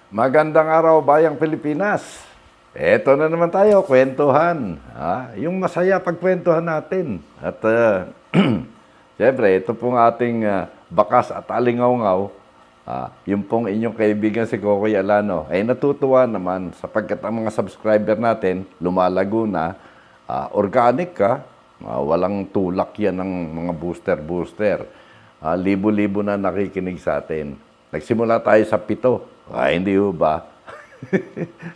Magandang araw, Bayang Pilipinas. Eto na naman tayo, kwentuhan. Yung masaya pagkwentuhan natin. At siyempre, ito pong ating bakas at alingaw-ngaw. Yung pong inyong kaibigan si Kokoy Alano ay natutuwa naman sapagkat ang mga subscriber natin lumalago na. Organic ka, walang tulak yan ng mga booster-booster. Libo-libo na nakikinig sa atin. Nagsimula tayo sa 7. Hindi ho ba?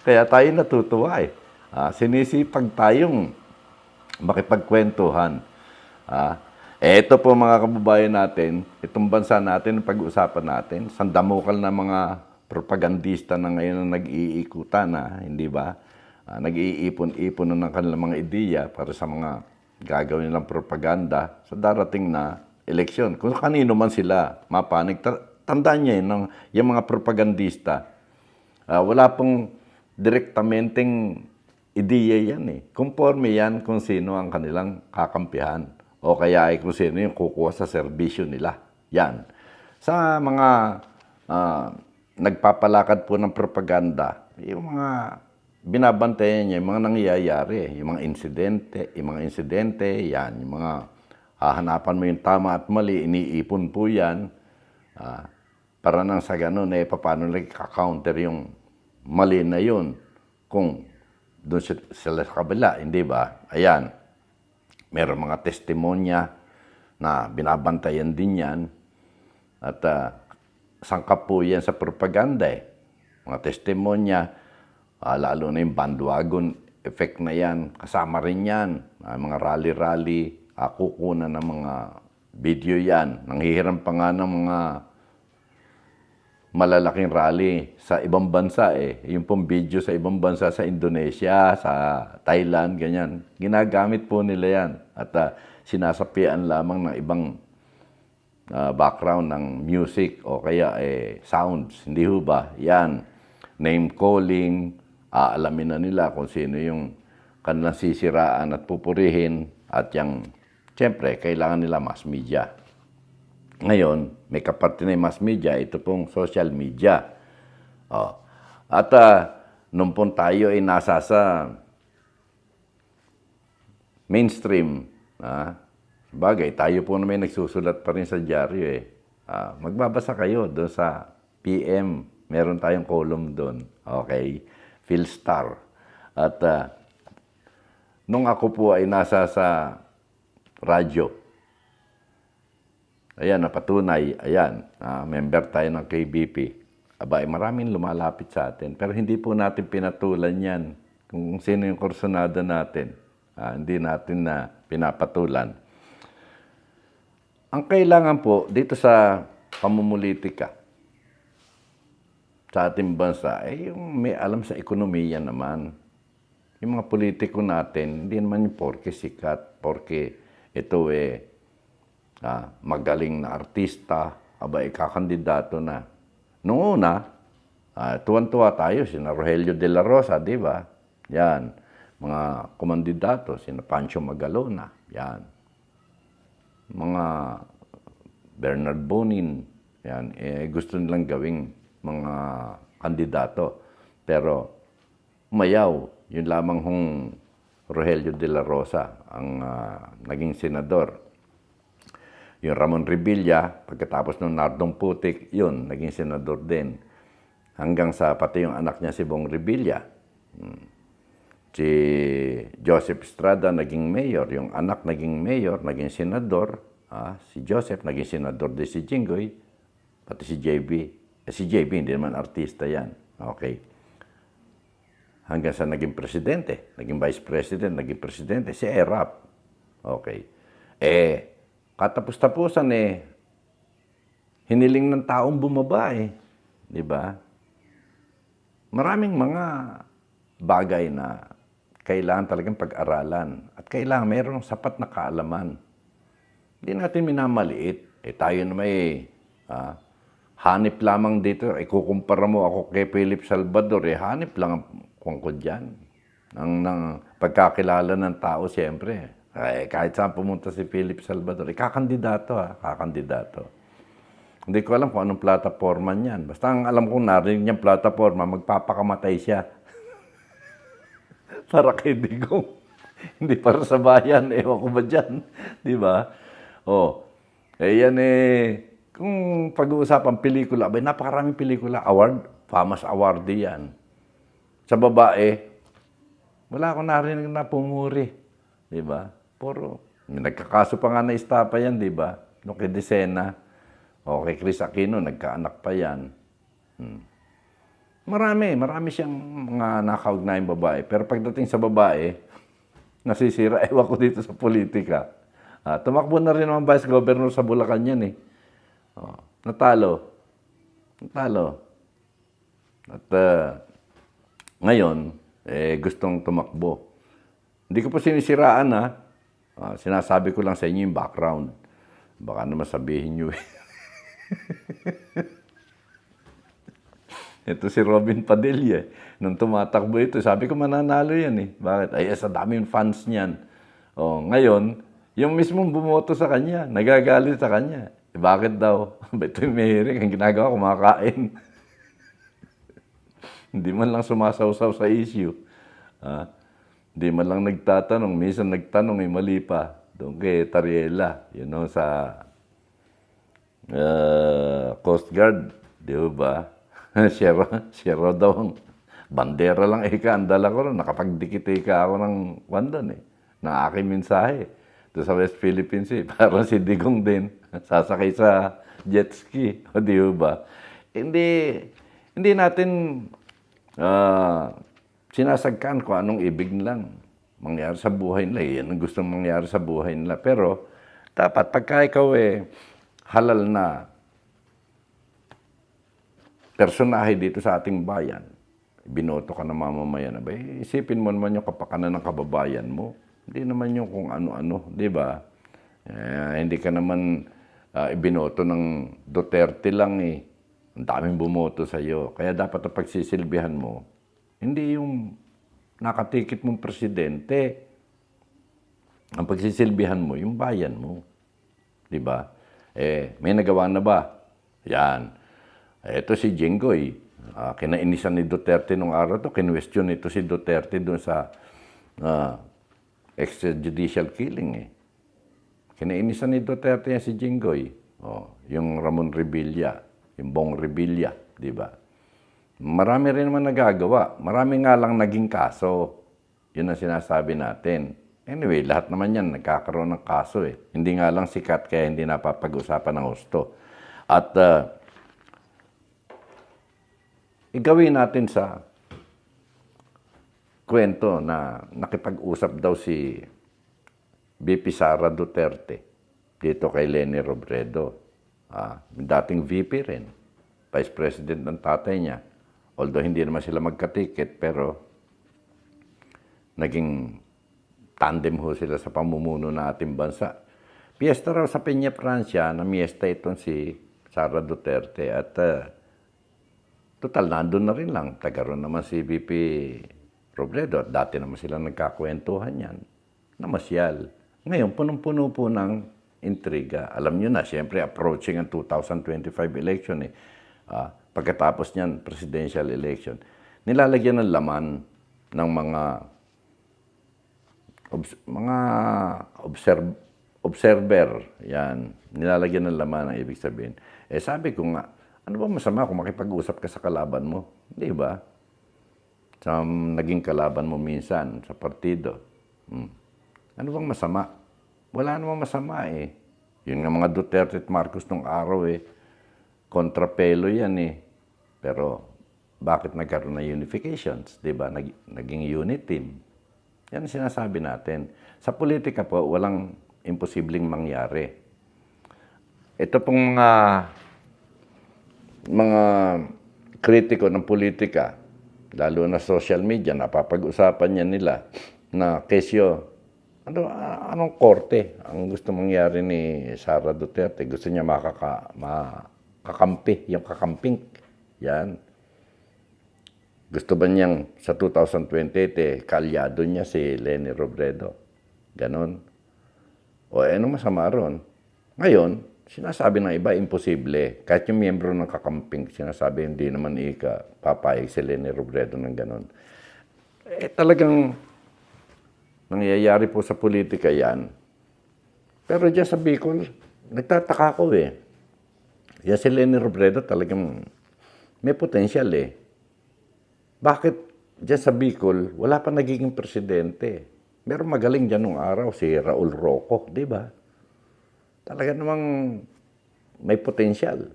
Kaya tayo natutuwa eh. Sinisipag tayong makipagkwentuhan. Ito po mga kababayan natin, itong bansa natin, pag-uusapan natin, sandamukal na mga propagandista na ngayon na nag-iikutan, hindi ba? Nag-iipon-ipon na ng kanilang mga ideya para sa mga gagawin nilang propaganda sa darating na eleksyon. Kung kanino man sila mapanig, tandaan niya yung mga propagandista, wala pong direktamenteng ideya yan eh. Conforme yan kung sino ang kanilang kakampihan o kaya ay kung sino yung kukuha sa serbisyo nila. Yan. Sa mga nagpapalakad po ng propaganda, yung mga binabantayan niya, yung mga nangyayari, yung mga insidente, yan, yung mga hahanapan mo yung tama at mali, iniipon po yan. Para nang sa ganun, paano nag-counter yung mali na yun kung doon sila sa kabila, hindi ba? Ayan, meron mga testimonya na binabantayan din yan at sangkap po yan sa propaganda eh. Mga testimonya, lalo na yung bandwagon effect na yan, kasama rin yan, mga rally-rally, kukunan ng mga video yan, nanghihiram pa nga ng mga malalaking rally sa ibang bansa eh. Yung pong video sa ibang bansa, sa Indonesia, sa Thailand, ganyan. Ginagamit po nila yan. At sinasapian lamang ng ibang background ng music o kaya sounds. Hindi ho ba? Yan. Name calling, alamin na nila kung sino yung kanilang sisiraan at pupurihin. At yung, siyempre, kailangan nila mass media. Ngayon, may kaparte na yung mass media, ito pong social media. At nung pong tayo ay nasa sa mainstream, bagay, tayo po na may nagsusulat pa rin sa dyaryo eh. Magbabasa kayo doon sa PM, meron tayong column doon. Okay? Philstar. At nung ako po ay nasa sa radyo, ayan, napatunay, ayan, member tayo ng KBP. Aba, maraming lumalapit sa atin. Pero hindi po natin pinatulan yan. Kung sino yung kursunada natin, hindi natin na pinapatulan. Ang kailangan po dito sa pamumulitika sa ating bansa, yung may alam sa ekonomiya naman. Yung mga politiko natin, hindi naman yung porke sikat, porke ito magaling na artista, kakandidato na. Noong una, tuwan-tuwa tayo, sina Rogelio de la Rosa, di ba? Yan. Mga kumandidato, sina Pancho Magalona, yan. Mga Bernard Bonin, yan. Gusto nilang gawing mga kandidato. Pero, umayaw, yun lamang hong Rogelio de la Rosa, ang naging senador. Yung Ramon Revilla, pagkatapos ng Nardong Putik, yun, naging senador din. Hanggang sa pati yung anak niya si Bong Revilla. Si Joseph Estrada naging mayor, yung anak naging mayor, naging senador. Si Joseph naging senador din si Jinggoy, pati si JB. Si JB, hindi naman artista yan. Okay. Hanggang sa naging presidente, naging vice president, naging presidente, si Erap. Okay. Katapos-tapusan hiniling ng taong bumaba di ba? Maraming mga bagay na kailangan talagang pag-aralan at kailangan mayroong sapat na kaalaman. Hindi natin minamaliit. Tayo na may hanip lamang dito. Kukumpara mo ako kay Philip Salvador, hanip lang ang ko dyan. Ng pagkakilala ng tao, siyempre. Kahit saan pumunta si Philip Salvador, kakandidato kakandidato. Hindi ko alam kung anong plataforma niyan. Basta ang alam kong narinig niyang plataforma, magpapakamatay siya. Para kay Digong. Hindi para sa bayan. Ewan ko ba dyan? Di ba? Oh. Yan kung pag-uusapan pelikula, abay, napakaraming pelikula. Award, famous awardee yan. Sa babae, wala akong narinig na pumuri. Di ba? Nagkakaso pa nga na istapa yan, di ba? Nung kay Desena. O kay Chris Aquino, nagkaanak pa yan. Marami siyang mga nakaugnayang babae. Pero pagdating sa babae, nasisira, ewan ko dito sa politika. Tumakbo na rin naman vice governor sa Bulacan yan eh. Natalo. At ngayon, gustong tumakbo. Hindi ko po sinisiraan sinasabi ko lang sa inyo yung background. Baka naman sabihin nyo eh. Ito si Robin Padilla. Nung tumatakbo ito, sabi ko mananalo yan eh. Bakit? Ay, sa daming fans niyan. Ngayon, yung mismong bumoto sa kanya, nagagalit sa kanya. Bakit daw? Ito yung mahiring, ang ginagawa, kumakain. Hindi man lang sumasawsaw sa issue. Hindi man lang nagtatanong. Minsan nagtanong, mali pa. Doon kay Tariela. Sa Coast Guard. Di ba? Siya raw daw ang bandera lang ang dala ko rin. Nakapagdikit ako ng wandon na aking mensahe. Doon sa West Philippines Parang si Digong din. Sasakay sa jet ski. O di ba? Hindi natin sinasagkan kung anong ibig nilang mangyari sa buhay nila. Yan ang gustong mangyari sa buhay nila. Pero dapat pagka ikaw halal na personahe dito sa ating bayan, binoto ka na mamamayan, isipin mo naman yung kapakanan ng kababayan mo. Hindi naman yung kung ano-ano, di ba? Hindi ka naman ibinoto ng Duterte lang Ang daming bumoto sa iyo. Kaya dapat ang pagsisilbihan mo, hindi yung nakatikit mong presidente. Ang pagsisilbihan mo, yung bayan mo. Di ba? May nagawa na ba? Yan. Ito si Jinggoy. Kinainisan ni Duterte nung araw to. Kinwestiyon ito si Duterte doon sa extrajudicial killing Kinainisan ni Duterte yan si Jinggoy. Yung Ramon Revilla, yung Bong Revilla, di ba? Marami rin naman nagagawa. Marami nga lang naging kaso. Yun ang sinasabi natin. Anyway, lahat naman yan nagkakaroon ng kaso Hindi nga lang sikat kaya hindi napapag-usapan ng husto. At igawin natin sa kwento na nakipag-usap daw si VP Sara Duterte dito kay Leni Robredo. Dating VP rin, Vice President ng tatay niya. Although hindi naman sila magkatiket, pero naging tandem ho sila sa pamumuno ng ating bansa. Piyesta raw sa Peña Francia, na miesta itong si Sara Duterte. At total, nandun na rin lang. Taga ron naman si VP Robredo. At dati naman sila nagkakwentuhan yan. Namasyal. Ngayon, punong-puno po ng intriga. Alam nyo na, siyempre, approaching ang 2025 election pagkatapos niyan, presidential election. Nilalagyan ng laman ng observer. Yan. Nilalagyan ng laman ang ibig sabihin. Sabi ko nga, ano ba masama kung makipag-usap ka sa kalaban mo? Di ba? Sa naging kalaban mo minsan sa partido. Ano bang masama? Wala namang masama Yun nga mga Duterte at Marcos nung araw kontrapelo yan Pero bakit nagkaroon ng unifications? Di ba? Naging unit team. Yan ang sinasabi natin. Sa politika po, walang imposibleng mangyari. Ito pong mga kritiko ng politika, lalo na social media, napapag-usapan niya nila na kesyo, anong korte ang gusto mangyari ni Sara Duterte? Gusto niya makakampi, yung kakamping. Yan. Gusto ba niyang sa 2028, kalyado niya si Leni Robredo? Ganon. O ano masama ron? Ngayon, Sinasabi ng iba, imposible. Kahit yung miyembro ng kakamping, sinasabi, hindi naman papayag si Leni Robredo ng ganon. Talagang nangyayari po sa politika yan. Pero dyan sa Bicol, nagtataka ko eh. Yan si Leni Robredo talagang may potensyal eh. Bakit dyan sa Bicol, wala pa nagiging presidente? Meron magaling dyan nung araw, si Raul Roco, di ba? Talaga namang may potensyal.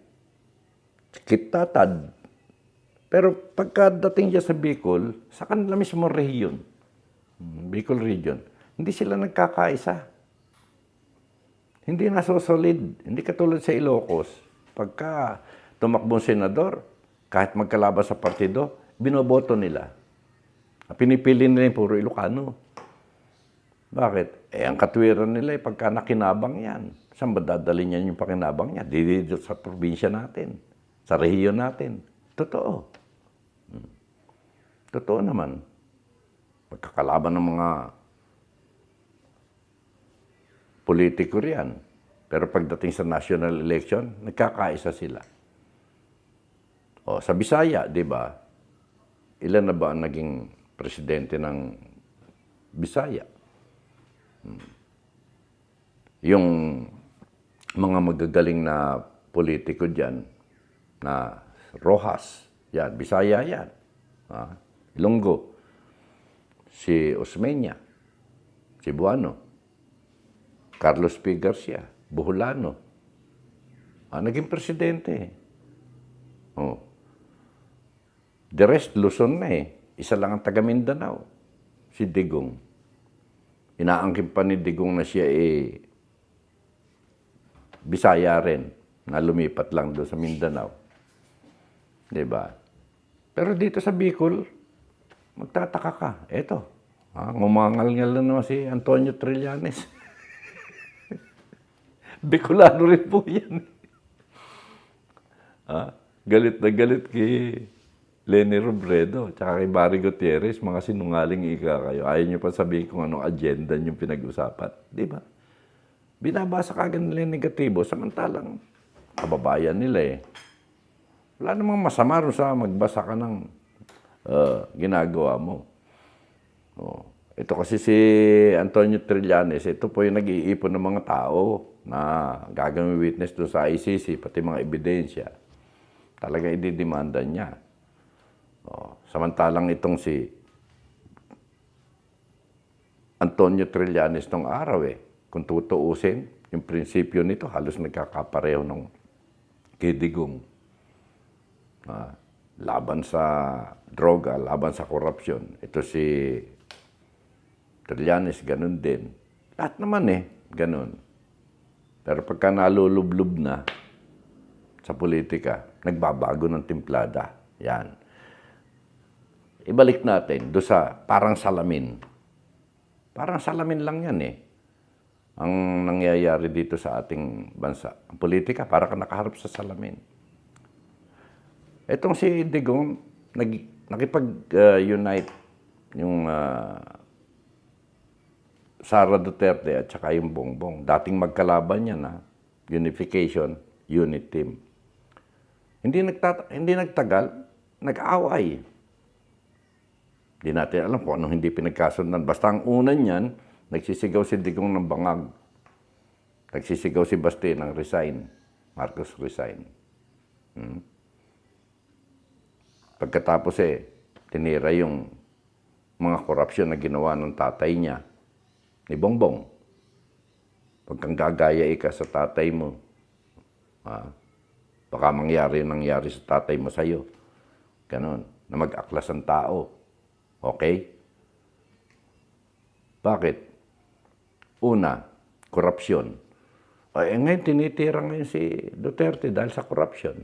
Kitatad. Pero pagkadating dyan sa Bicol, sa kanila mismo rehiyon, Bicol region, hindi sila nagkakaisa. Hindi nasosolid. Hindi katulad sa Ilocos. Pagka tumakbong senador, kahit magkalaban sa partido, binoboto nila. Pinipili nila yung puro Ilocano. Bakit? Ang katwiran nila pagka nakinabang yan. Saan ba dadalhin niyan yung pakinabang niya? Dito sa probinsya natin. Sa rehiyon natin. Totoo. Totoo naman. Pagkakalaban ng mga politiko riyan. Pero pagdating sa national election, nagkakaisa sila. O, sa Bisaya, di ba? Ilan na ba ang naging presidente ng Bisaya? Yung mga magagaling na politiko dyan, na Rojas, yan, Bisaya yan. Ilonggo, si Osmeña, Cebuano, Carlos P. Garcia, Boholano. Naging presidente. The rest, Luzon na eh. Isa lang ang taga Mindanao, si Digong. Inaangkin pa ni Digong na siya Bisaya rin, na lumipat lang doon sa Mindanao. Diba? Pero dito sa Bicol, magtataka ka. Eto, ngumangal-ngal na naman si Antonio Trillanes. Bicolano rin po yan. Galit na galit kay Leni Robredo, tsaka kay Barry Gutierrez, mga sinungaling ika kayo. Ayaw niyo pa sabihin kung anong agenda niyong pinag-usapan. Di ba? Binabasa kagad nila yung negatibo, samantalang kababayan nila eh. Wala namang masama rin sa magbasa ka ng ginagawa mo. Ito kasi si Antonio Trillanes, ito po yung nag-iipon ng mga tao na gagawin witness doon sa ICC, pati mga ebidensya. Talaga ididemanda niya. Samantalang itong si Antonio Trillanes nung araw eh, kung tutuusin, yung prinsipyo nito halos nagkakapareho ng kay Digong. Laban sa droga, laban sa korupsyon. Ito si Trillanes, ganun din. Lahat naman eh, ganun. Pero pagka nalulublob na sa politika, nagbabago ng timplada. Yan. Ibalik natin do sa parang salamin. Parang salamin lang yan eh. Ang nangyayari dito sa ating bansa. Ang politika, para ka nakaharap sa salamin. Etong si Digong, nakipag-unite yung Sara Duterte at saka yung Bongbong. Dating magkalaban yan, unification, unit team. Hindi nagtagal, nag-away. Hindi natin alam kung anong hindi pinagkasundan. Basta ang unan niyan, nagsisigaw si Digong ng bangag. Nagsisigaw si Baste ng resign. Marcos resign. Pagkatapos tinira yung mga korupsyon na ginawa ng tatay niya, ni Bongbong. Pag kang gagaya ka sa tatay mo, baka nangyari sa tatay mo sa'yo. Ganon, na mag-aklas ang tao. Okay? Bakit? Una, korupsyon. Ngayon, tinitira ngayon si Duterte dahil sa korupsyon.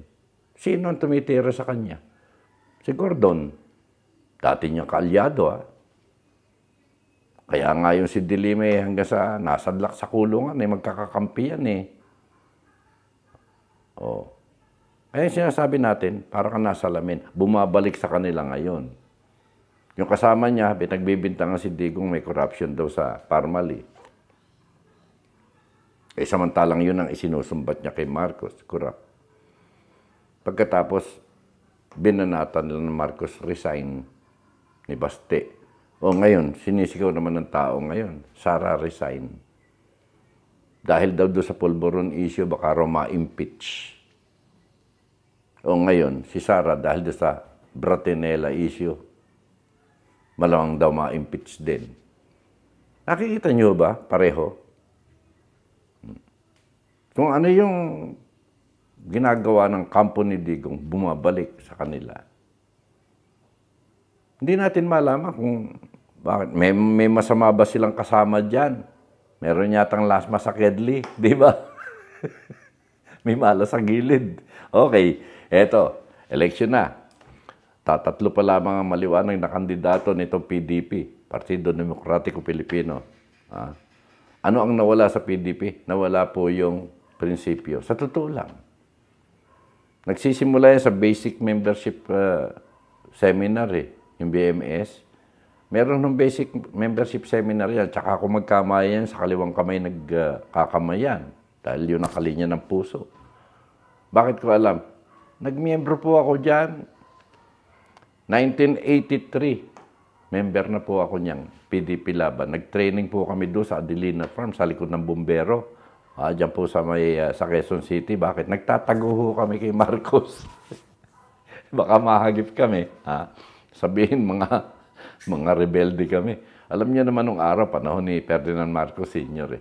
Sino ang tumitira sa kanya? Si Gordon. Dati niyang kaalyado, Kaya nga yung si Dilime hanggang sa nasadlak sa kulungan, magkakakampi yan eh. Ayun sinasabi natin, para ka nasa lamin, bumabalik sa kanila ngayon. Yung kasama niya, pinagbibintangan si Digong may corruption daw sa Parmali. Eh, samantalang yun ang isinusumbat niya kay Marcos, corrupt. Pagkatapos, binanatan nila ng Marcos resign ni Baste. O ngayon, sinisigaw naman ng tao ngayon, Sara resign. Dahil daw doon sa Polvoron issue, baka raw ma-impeach. O ngayon, si Sara dahil doon sa Bratinela issue, malamang daw ma-impeach din. Nakikita niyo ba, pareho? Kung ano yung ginagawa ng kampo ni Digong, bumabalik sa kanila. Hindi natin malaman kung bakit. May masama ba silang kasama dyan? Meron yatang lasma sa Kedli, di ba? May mala sa gilid. Okay, eto, election na. Tatatlo pa lamang ang maliwanag na kandidato nitong PDP, Partido Demokratiko Pilipino. Ano ang nawala sa PDP? Nawala po yung prinsipyo. Sa totoo lang. Nagsisimula yan sa basic membership seminar yung BMS. Meron ng basic membership seminar yan. Tsaka kung magkamayan, sa kaliwang kamay nagkakamayan. Dahil yun ang kalinya ng puso. Bakit ko alam? Nagmiyembro po ako dyan. 1983, member na po ako niyang PDP Laban. Nag-training po kami doon sa Adelina Farm, sa likod ng bumbero. Diyan po sa sa Quezon City. Bakit? Nagtatago ho kami kay Marcos. Baka mahagip kami. Sabihin mga rebelde kami. Alam niyo naman nung araw, panahon ni Ferdinand Marcos Sr.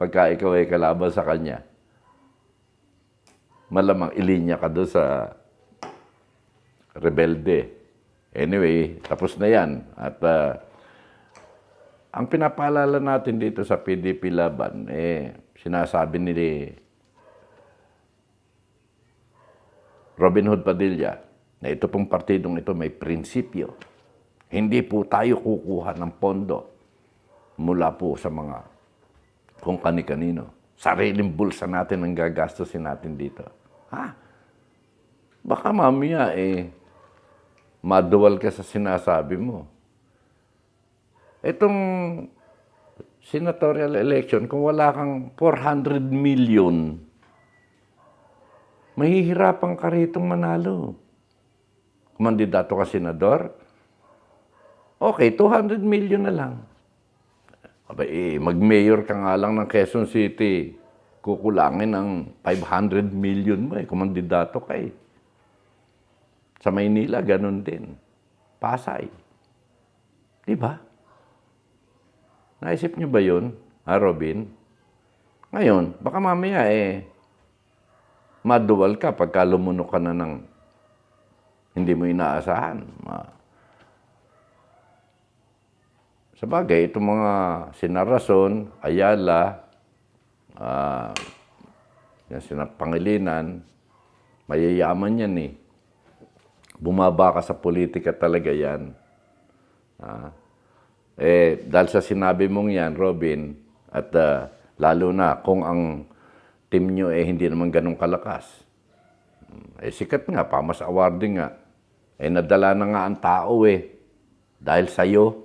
Pagka ikaw ay kalaban sa kanya, malamang ilinya ka doon sa rebelde. Anyway, tapos na yan. At ang pinapaalala natin dito sa PDP Laban, sinasabi ni Robin Hood Padilla na ito pong partidong ito may prinsipyo. Hindi po tayo kukuha ng pondo mula po sa mga kung kani-kanino. Sariling bulsa natin ang gagastusin natin dito. Baka mamaya maduwal ka sa sinasabi mo. Itong senatorial election, kung wala kang 400 million, mahihirapan ka ritong manalo. Kumandidato ka senador, okay, 200 million na lang. Mag-mayor ka nga lang ng Quezon City, kukulangin ng 500 million mo kumandidato ka Sa Maynila, ganun din. Pasay. Diba? Naisip niyo ba yun, Robin? Ngayon, baka mamaya maduwal ka pagka lumunok ka na ng hindi mo inaasahan. Sabagay, itong mga Sinarason, Ayala, yan Pangilinan, mayayaman yan Bumaba ka sa politika talaga yan. Dahil sa sinabi mong yan, Robin, at lalo na kung ang team nyo hindi naman ganun kalakas. Sikat nga, Pamas Awarding nga. Nadala na nga ang tao dahil sa'yo.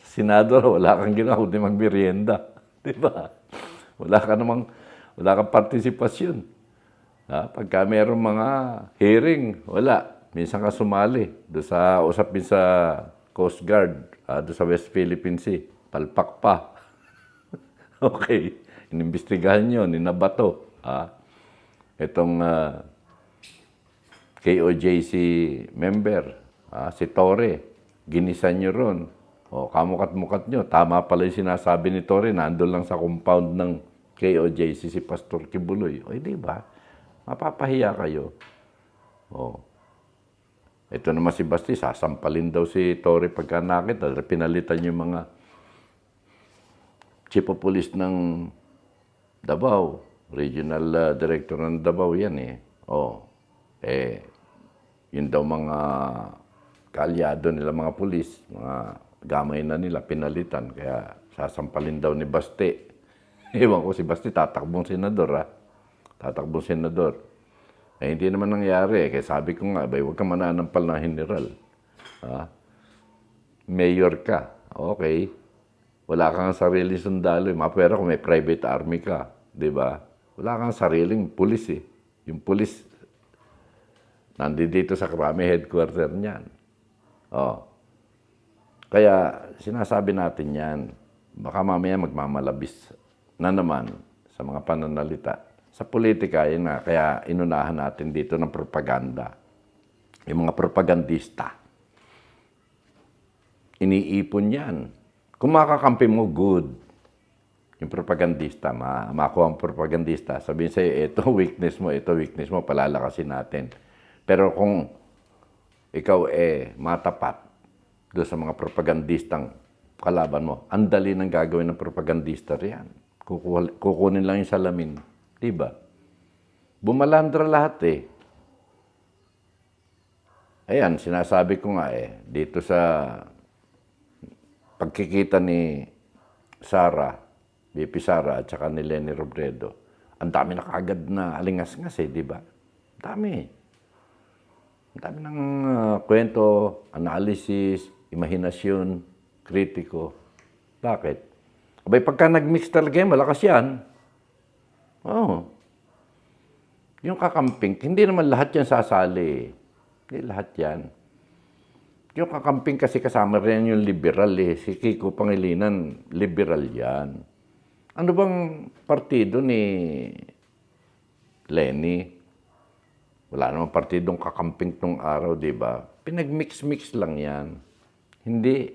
Senador, wala kang ginawa, kundi magmerienda. Diba? Wala kang partisipasyon. Pagka mayroong mga hearing, wala. Minsan ka sumali. Doon sa usapin sa Coast Guard, doon sa West Philippine Sea. Palpak pa. Okay. Inimbestigahan nyo, ninabato. Itong KOJC member, si Torre, ginisan nyo ron. Kamukat-mukat nyo. Tama pala yung sinasabi ni Torre, nandun lang sa compound ng KOJC si Pastor Kibuloy. Di ba? Mapapahiya kayo. Ito naman si Basti, sasampalin daw si Torre pagka nakita. Pinalitan yung mga chief of police ng Davao. Regional director ng Davao yan yun daw mga kaalyado nila mga pulis, mga gamay na nila, pinalitan. Kaya sasampalin daw ni Basti. Ewan ko si Basti, tatakbong senador tatakbong senador. Hindi naman nangyari. Kaya sabi ko nga, huwag ka mananampal na general. Mayor ka. Okay. Wala kang sariling sundalo. Mapwera kung may private army ka. Di ba? Wala kang sariling pulis eh. Yung pulis, nandito sa Krami headquarter niyan. Oh. Kaya sinasabi natin yan, baka mamaya magmamalabis na naman sa mga pananalita. Sa politika, yun nga, kaya inunahan natin dito ng propaganda. Yung mga propagandista. Iniipon yan. Kung makakampi mo, good. Yung propagandista, makuha ang propagandista, sabihin sa'yo, ito weakness mo, palalakasin natin. Pero kung ikaw matapat doon sa mga propagandistang kalaban mo, ang dali ng gagawin ng propagandista riyan. Kukunin lang yung salamin. Diba? Bumalandra lahat eh. Ayan, sinasabi ko nga dito sa pagkikita ni Sara, BP Sara at saka ni Leni Robredo, ang dami na kaagad na alingas-ngas di ba? Dami. Ang dami ng kwento, analysis, imahinasyon, kritiko. Bakit? Abay, pagka nag-mix talaga yan, malakas yan. Oo. Yung kakamping, hindi naman lahat yan sasali. Hindi lahat yan. Yung kakamping kasi kasama rin yung liberal eh. Si Kiko Pangilinan, liberal yan. Ano bang partido ni Leni? Wala namang partidong kakamping tong araw, di ba? Pinag-mix-mix lang yan. Hindi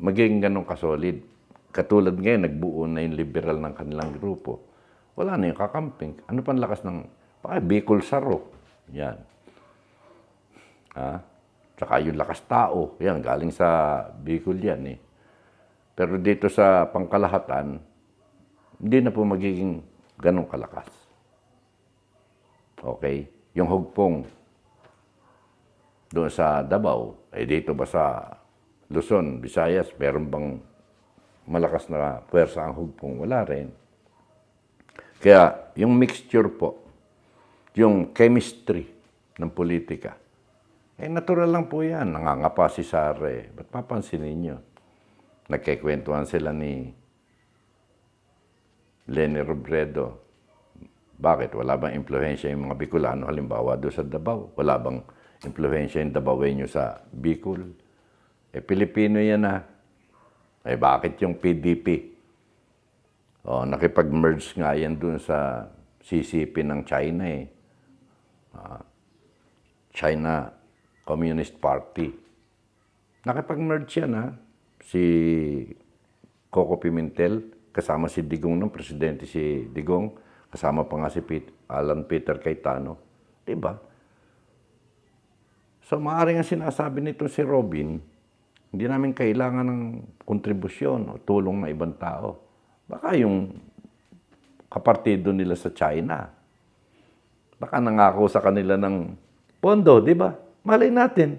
maging ganun kasolid. Katulad ngayon, nagbuo na yung liberal ng kanilang grupo. Wala na yung kakamping. Ano pang lakas ng... Bicol Saro. Yan. Tsaka yung lakas tao. Yan, galing sa Bicol yan eh. Pero dito sa pangkalahatan, hindi na po magiging ganong kalakas. Okay? Yung hugpong doon sa Davao, dito ba sa Luzon, Visayas, meron bang malakas na puwersa ang hugpong? Wala rin. Kaya yung mixture po, yung chemistry ng politika, natural lang po yan. Nangangapa si Sara Ba't papansinin ninyo? Nagkikwentuhan sila ni Leni Robredo. Bakit? Wala bang impluensya yung mga Bicolano halimbawa doon sa Davao? Wala bang impluensya yung Davaoenyo sa Bicol? Pilipino yan bakit yung PDP? Nakipag-merge nga yan doon sa CCP ng China China Communist Party. Nakipag-merge yan Si Coco Pimentel, kasama si Digong ng presidente si Digong, kasama pa nga si Alan Peter Cayetano. Diba? So, maaaring ang sinasabi nito si Robin, hindi namin kailangan ng kontribusyon o tulong ng ibang tao. Baka yung kapartido nila sa China, baka nangako sa kanila ng pondo, di ba? Malay natin.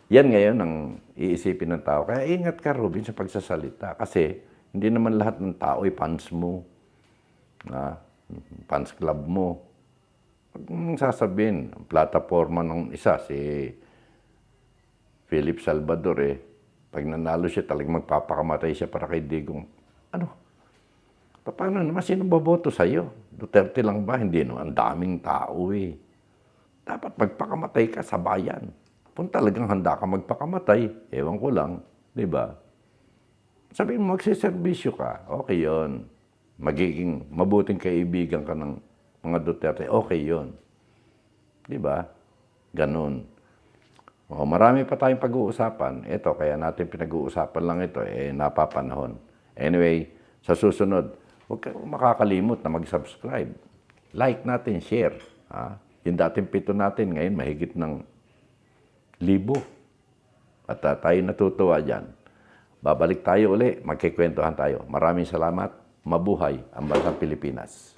Yan ngayon ang iisipin ng tao. Kaya ingat ka, Robin, sa pagsasalita. Kasi hindi naman lahat ng tao ay fans mo. Fans club mo. Pag sasabihin, ang plataforma ng isa, si Philip Salvador, pag nanalo siya, talagang magpapakamatay siya para kay Digong. Paano naman? Sino boboto sa'yo? Duterte lang ba? Hindi, no? Ang daming tao Dapat magpakamatay ka sa bayan. Kung talagang handa ka magpakamatay, ewan ko lang, di ba? Sabihin mo, magsiservisyo ka, okay yon. Magiging mabuting kaibigan ka ng mga Duterte, okay yon. Di ba? Ganun. Marami pa tayong pag-uusapan. Ito, kaya natin pinag-uusapan lang ito, napapanahon. Anyway, sa susunod, huwag kang makakalimot na mag-subscribe. Like natin, share. Yung dating 7 natin, ngayon mahigit ng 1,000. At tayo natutuwa dyan. Babalik tayo uli, magkikwentuhan tayo. Maraming salamat. Mabuhay ang bansang Pilipinas.